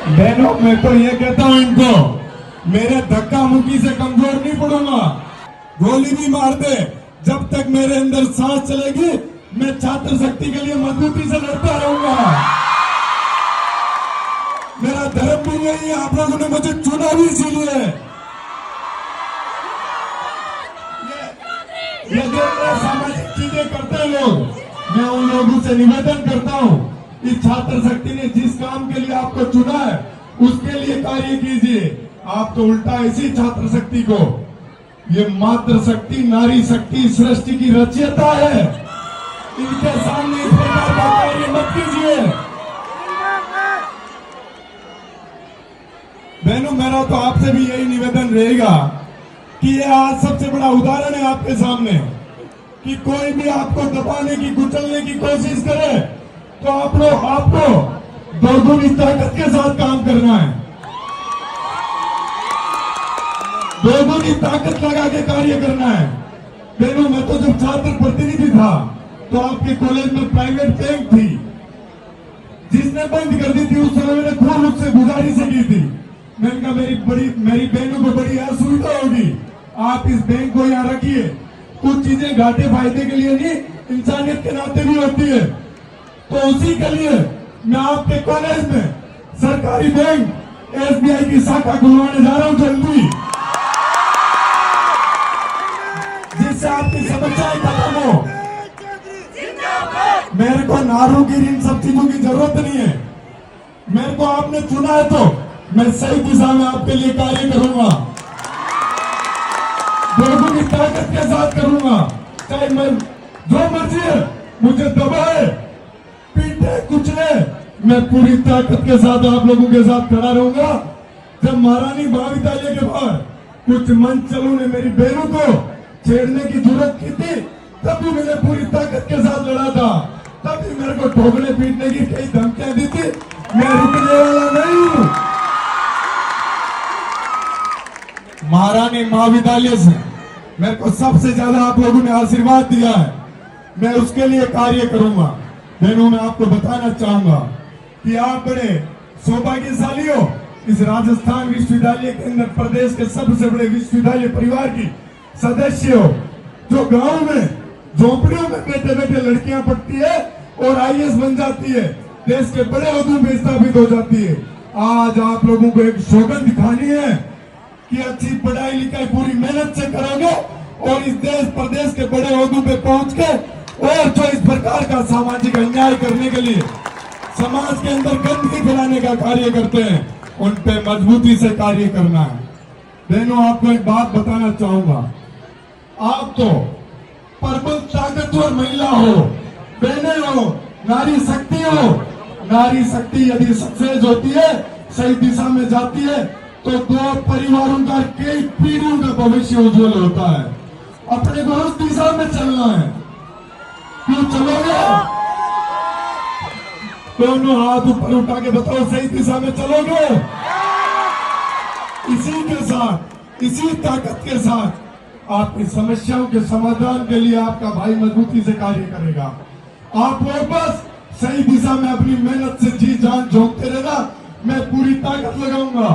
बहनों, मैं तो ये कहता हूँ इनको, मेरे धक्का मुक्की से कमजोर नहीं पड़ूंगा। गोली भी मार दे, जब तक मेरे अंदर सांस चलेगी मैं छात्र शक्ति के लिए मजबूती से लड़ता रहूंगा। मेरा धर्म भी यही है, आप लोगों ने मुझे चुना भी इसीलिए। ये जो सामाजिक चीजें करते हैं लोग, मैं उन लोगों से निवेदन करता हूँ कि छात्र शक्ति ने जिस काम के लिए आपको चुना है उसके लिए कार्य कीजिए। आप तो उल्टा इसी छात्र शक्ति को, ये मातृ शक्ति, नारी शक्ति सृष्टि की रचयिता है, इनके सामने इस प्रकार का कार्य मत कीजिए। बहनों, मेरा तो आपसे भी यही निवेदन रहेगा कि ये आज सबसे बड़ा उदाहरण है आपके सामने कि कोई भी आपको दबाने की, कुचलने की कोशिश करे तो आप लोग आपको दोगुनी ताकत के साथ काम करना है, दोगुनी ताकत लगा के कार्य करना है। बहनों, मैं तो जब छात्र प्रतिनिधि था तो आपके कॉलेज में प्राइवेट बैंक थी, जिसने बंद कर दी थी उस समय मैंने खूब उससे गुजारिश की थी। मैंने कहा मेरी बहनों को बड़ी असुविधा होगी, आप इस बैंक को यहाँ रखिए। कुछ चीजें घाटे फायदे के लिए नहीं, इंसानियत के नाते भी होती है। तो उसी के लिए मैं आपके कॉलेज में सरकारी बैंक एसबीआई की शाखा खुलवाने जा रहा हूँ जल्दी, जिससे आपकी समस्याएं खत्म हो। मेरे को नारों की, इन सब चीजों की जरूरत नहीं है। मेरे को आपने चुना है तो मैं सही दिशा में आपके लिए कार्य करूंगा, लोगों की ताकत के साथ करूंगा। चाहे मैं जो मर्जी है मुझे दबाए, पीटे, कुचले, मैं पूरी ताकत के साथ आप लोगों के साथ खड़ा रहूंगा। जब महारानी महाविद्यालय के बाहर कुछ मंचलों ने मेरी बहनों को छेड़ने की जरूरत की थी, तब भी मैंने पूरी ताकत के साथ लड़ा था। तब भी मेरे को ठोकने पीटने की कई धमकियां दी थी, मैं रुकने वाला नहीं हूं। महारानी महाविद्यालय से मेरे को सबसे ज्यादा आप लोगों ने आशीर्वाद दिया है, मैं उसके लिए कार्य करूंगा। बहनों, मैं आपको बताना चाहूंगा कि आप बड़े सौभाग्यशाली हो, इस राजस्थान विश्वविद्यालय के अंदर प्रदेश के सबसे बड़े विश्वविद्यालय परिवार की सदस्य हो, जो गांव में झोपड़ियों में बैठे बैठे लड़कियां पढ़ती है और आईएएस बन जाती है, देश के बड़े ओहदों में स्थापित हो जाती है। आज आप लोगों को एक सौगंध दिखानी है कि अच्छी पढ़ाई लिखाई पूरी मेहनत से करोगे और इस देश प्रदेश के बड़े ओहदों पे पहुंच के, और जो इस प्रकार का सामाजिक अन्याय करने के लिए समाज के अंदर गंदगी फैलाने का कार्य करते हैं, उन पे मजबूती से कार्य करना है। बहनों, आपको एक बात बताना चाहूंगा, आप तो प्रबल ताकतवर महिला हो, बहनें हो, नारी शक्ति हो। नारी शक्ति यदि सक्सेस होती है, सही दिशा में जाती है, तो दो परिवारों का, कई पीढ़ियों का भविष्य उज्जवल होता है। अपने को उस दिशा में चलना है। क्यों चलोगे? दोनों हाथ ऊपर उठा के बताओ, सही दिशा में चलोगे? इसी के साथ, इसी ताकत के साथ आपकी समस्याओं के समाधान के लिए आपका भाई मजबूती से कार्य करेगा। आप लोग बस सही दिशा में अपनी मेहनत से जी जान झोंकते रहना, मैं पूरी ताकत लगाऊंगा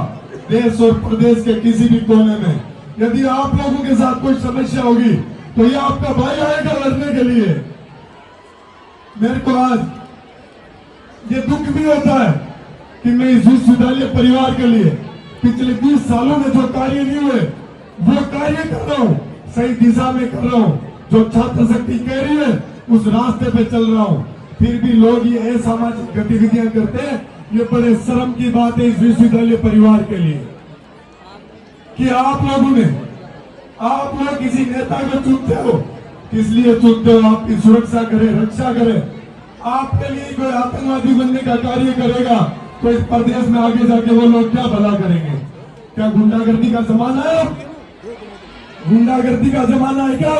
देश और प्रदेश के किसी भी कोने में। यदि आप लोगों के साथ कोई समस्या होगी तो ये आपका भाई आएगा लड़ने के लिए। मेरे को आज ये दुख भी होता है कि मैं इस विश्वविद्यालय परिवार के लिए पिछले 20 सालों में जो कार्य नहीं हुए वो कार्य कर रहा हूँ, सही दिशा में कर रहा हूँ। जो छात्र शक्ति कह रही है उस रास्ते पे चल रहा हूँ। फिर भी लोग ये असामाजिक गतिविधियां करते हैं, ये बड़े शर्म की बात है इस विश्वविद्यालय परिवार के लिए कि आप लोग किसी नेता को चुनते हो, किस लिए चुनते हो? आपकी सुरक्षा करे, रक्षा करे। आपके लिए कोई आतंकवादी बनने का कार्य करेगा तो इस प्रदेश में आगे जाके वो लोग क्या भला करेंगे? क्या गुंडागर्दी का जमाना है? गुंडागर्दी का जमाना है क्या?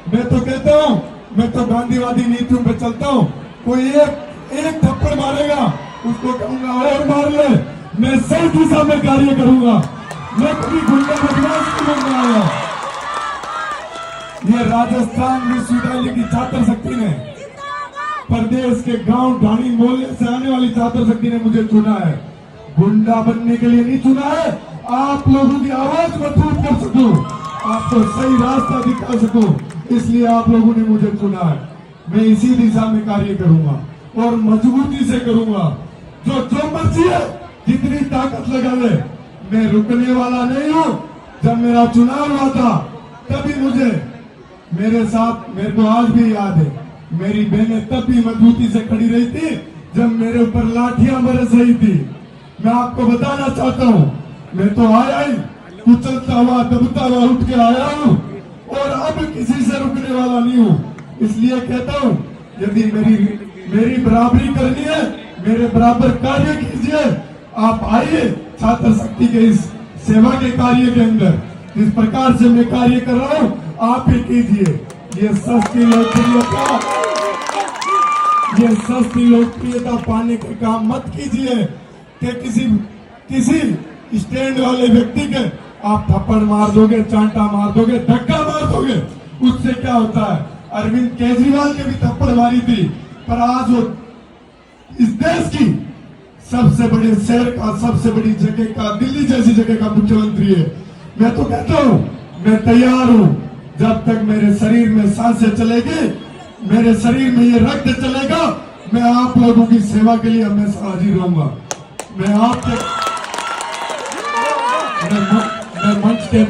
मैं तो कहता हूं, मैं तो गांधीवादी नीतियों पे चलता हूं। कोई एक थप्पड़ मारेगा उसको कहूंगा और मार ले। मैं सही दिशा में कार्य करूंगा, मैं कभी गुंडा बदमाश नहीं बनने आया। ये राजस्थान विश्वविद्यालय की छात्र शक्ति ने प्रदेश के गांव ढाणी मोहल्ले से आने वाली छात्र शक्ति ने मुझे चुना है। गुंडा बनने के लिए नहीं चुना है, आप लोगों की आवाज मजबूत कर सकूं, आपको सही रास्ता दिखा सकूं, इसलिए आप लोगों ने मुझे चुना है। मैं इसी दिशा में कार्य करूंगा और मजबूती से करूंगा। जो मर्जी है, जितनी ताकत लगा ले, मैं रुकने वाला नहीं हूं। जब मेरा चुनाव हुआ था तभी मुझे मेरे साथ, मेरे को आज भी याद है, मेरी बहनें तब भी मजबूती से खड़ी रही थी जब मेरे ऊपर लाठियां बरस रही थी। मैं आपको बताना चाहता हूं, मैं तो आया ही कुचलता हुआ दबता हुआ उठ के आया हूं और अब किसी से रुकने वाला नहीं हूं। इसलिए कहता हूं, यदि मेरी बराबरी करनी है, मेरे बराबर कार्य कीजिए। आप आइए छात्र शक्ति के इस सेवा के कार्य के अंदर, जिस प्रकार से मैं कार्य कर रहा हूं आप ही कीजिए। ये सस्ती लोकप्रियता पाने के काम मत कीजिए कि किसी स्टैंड वाले व्यक्ति के आप थप्पड़ मार दोगे, चांटा मार दोगे, धक्का मार दोगे। उससे क्या होता है? अरविंद केजरीवाल ने भी थप्पड़ मारी थी, पर आज वो इस देश की सबसे बड़े शहर का, सबसे बड़ी जगह का, दिल्ली जैसी जगह का मुख्यमंत्री है। मैं तो कहता हूं, मैं तैयार हूं। जब तक मेरे शरीर में सांसें चलेगी, मेरे शरीर में ये रक्त चलेगा, मैं आप लोगों की सेवा के लिए हमेशा हाजिर रहूंगा। मैं मंच के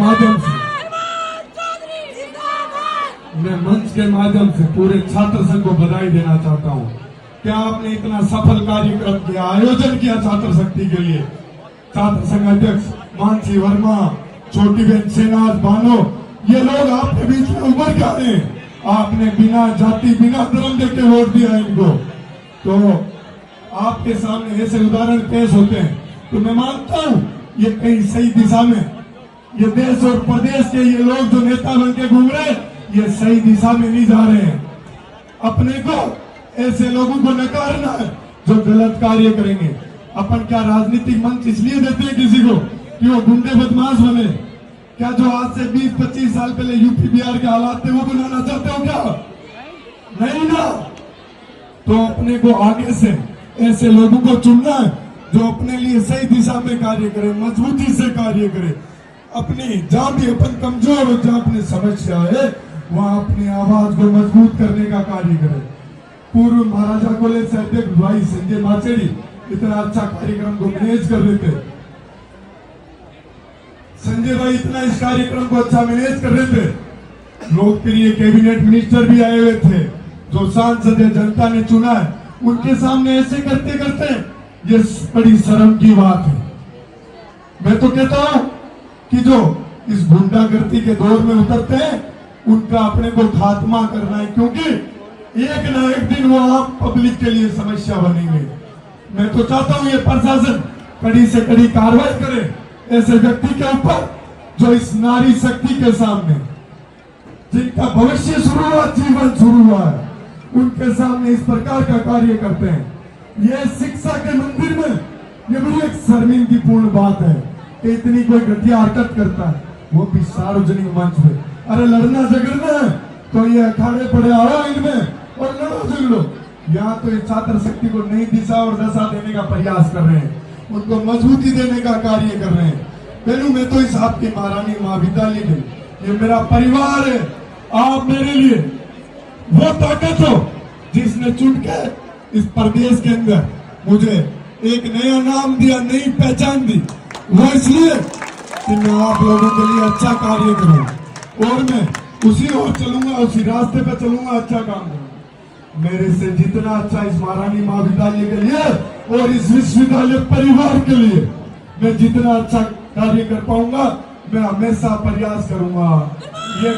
माध्यम से पूरे छात्र संघ को बधाई देना चाहता हूं। क्या आपने इतना सफल कार्यक्रम किया, आयोजन किया छात्र शक्ति के लिए। छात्र संघ अध्यक्ष मानसी वर्मा, छोटी बहन सेनाज बानो, ये लोग आपके बीच में उभर के आए हैं। आपने बिना जाति, बिना धर्म देके वोट दिया इनको, तो आपके सामने ऐसे उदाहरण पेश होते हैं। तो मैं मानता हूं ये कहीं सही दिशा में, ये देश और प्रदेश के ये लोग जो नेता बन के घूम रहे, ये सही दिशा में नहीं जा रहे हैं। अपने को ऐसे लोगों को नकारना है जो गलत कार्य करेंगे। अपन क्या राजनीतिक मंच इसलिए देते हैं किसी को कि वो गुंडे बदमाश बने? क्या जो आज से 20-25 साल पहले यूपी बिहार के हालात थे वो बनाना चाहते हो क्या? नहीं ना। तो अपने को आगे से ऐसे लोगों को चुनना है जो अपने लिए सही दिशा में कार्य करे, मजबूती से कार्य करे। अपनी जहां भी अपन कमजोर हो, जहां अपनी समस्या है, वहां अपनी आवाज को मजबूत करने का कार्य करे। पूर्व महाराजा कॉलेज से अध्यक्ष भाई संजय माचेरी इतना अच्छा कार्यक्रम को मैनेज कर रहे थे। संजय भाई इतना इस कार्यक्रम को अच्छा मैनेज कर रहे थे। लोकप्रिय कैबिनेट मिनिस्टर भी आए हुए थे, जो सांसद जनता ने चुना है, उनके सामने ऐसे करते करते ये बड़ी शर्म की बात है। मैं तो कहता हूं कि जो इस गुंडागर्दी के दौर में उतरते हैं उनका अपने को खात्मा करना है, क्योंकि एक ना एक दिन वो आम पब्लिक के लिए समस्या बनेंगे। मैं तो चाहता हूं ये प्रशासन कड़ी से कड़ी कार्रवाई करे ऐसे व्यक्ति के ऊपर जो इस नारी शक्ति के सामने, जिनका भविष्य शुरू हुआ, जीवन शुरू हुआ है, उनके सामने इस प्रकार का कार्य करते हैं। ये शिक्षा के मंदिर में ये बड़ी एक शर्मिंदगीपूर्ण बात है कि इतनी कोई घटिया हरकत करता है, वो भी सार्वजनिक मंच पे। अरे लड़ना झगड़ना है तो ये अखाड़े पड़े आओ इनमें और लड़ो झगड़ो। यहाँ तो ये छात्र शक्ति को नई दिशा और दशा देने का प्रयास कर रहे हैं, उनको मजबूती देने का कार्य कर रहे हैं। पहलू मैं तो इस आपकी महारानी महाविद्यालय के, ये मेरा परिवार है। आप मेरे लिए वो ताकत हो जिसने चुन के इस प्रदेश के अंदर मुझे एक नया नाम दिया, नई पहचान दी। वो इसलिए कि मैं आप लोगों के लिए अच्छा कार्य करूं और मैं उसी ओर चलूंगा, उसी रास्ते पे चलूंगा, अच्छा काम करूंगा। मेरे से जितना अच्छा इस महारानी महाविद्यालय के लिए और इस विश्वविद्यालय परिवार के लिए मैं जितना अच्छा कार्य कर पाऊंगा, मैं हमेशा प्रयास करूंगा। ये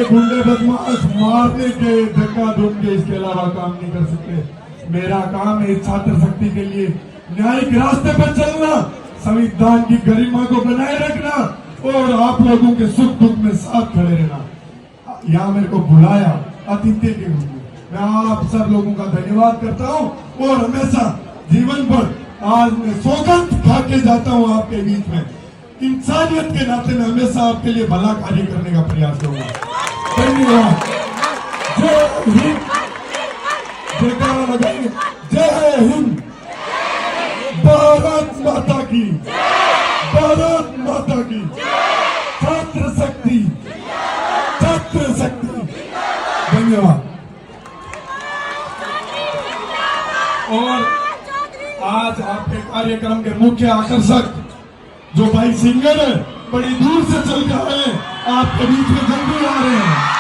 गुंडे बदमाश मारने के, धक्का धुन के, इसके अलावा काम नहीं कर सकते। मेरा काम है छात्र शक्ति के लिए न्यायिक रास्ते पर चलना, संविधान की गरिमा को बनाए रखना और आप लोगों के सुख दुख में साथ खड़े रहना। यहाँ मेरे को बुलाया अतिथि के रूप में, मैं आप सब लोगों का धन्यवाद करता हूँ और हमेशा जीवन भर आज मैं सौगंध खा के जाता हूँ आपके बीच में। इंसानियत के नाते मैं हमेशा आपके लिए भला कार्य करने का प्रयास करूंगा। धन्यवाद। जय हिंद। जयकारा लगाएंगे। जय हिंद, भारत माता की, भारत माता की, छात्र शक्ति, छात्र शक्ति। धन्यवाद। और आज आपके कार्यक्रम के मुख्य आकर्षक जो भाई सिंगर है, बड़ी दूर से चल के आए, आपके बीच में जल्दी आ रहे हैं।